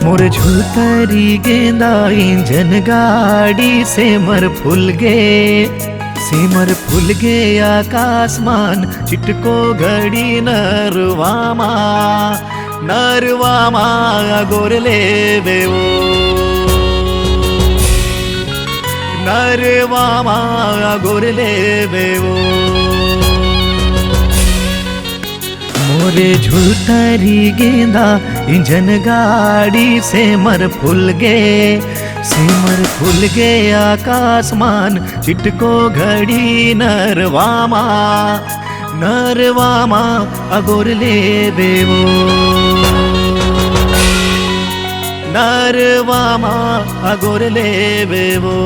मोर झूतरी गेंदा इंजन गाड़ी सेमर फूल गे आकाशमान चिटको घड़ी नरवामा गोरले बेवो नरवामा गोरले बेवो मोरे झूतरी गेंदा इंजन गाड़ी सेमर फूल गे आकाशमान चिटको घड़ी नरवामा अगोरले बेवो नरवामा अगोरले बेवो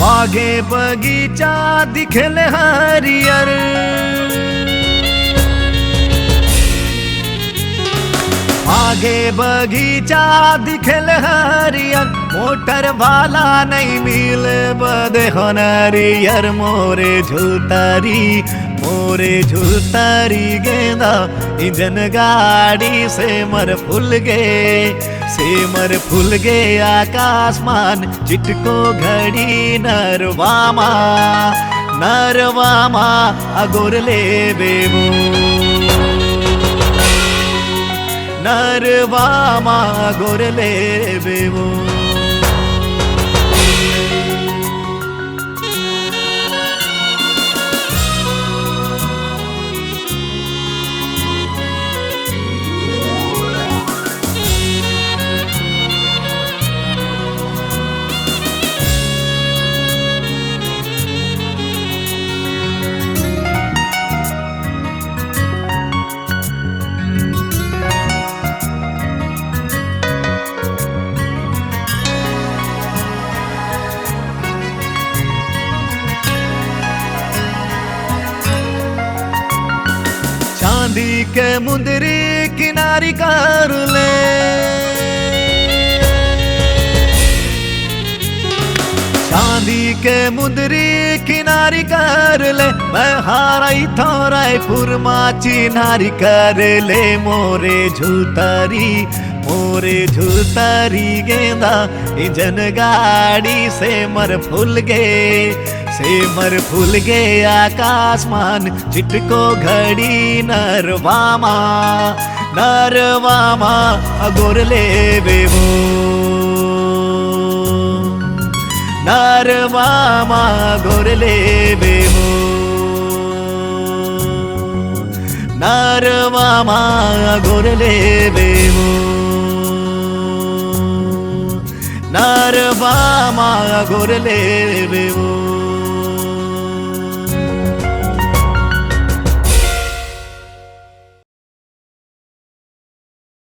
आगे बगीचा दिखल हरियर आगे बगीचा दिखल हरियर मोटर वाला नहीं मिल बदे हरियर मोरे झूतरी गेंदा इंजन गाड़ी सेमर फूल गे आकाशमान चिटको घड़ी नरवामा अगोरले बेवो नरवामा अगोरले बेवो चांदी के मुंदरी किनारी कर ले चांदी के मुंदरी किनारी कर ले मैं हाराई थोराई पुरमाची नारी कर ले मोरे झूतरी गेंदा इंजन गाड़ी सेमर फूल गे आकाशमान चिटको घड़ी नरवामा अगोरले बेवो नरवामा अगोरले बेवो नरवामा अगोरले बेवो नरवामा अगोरले बेवो।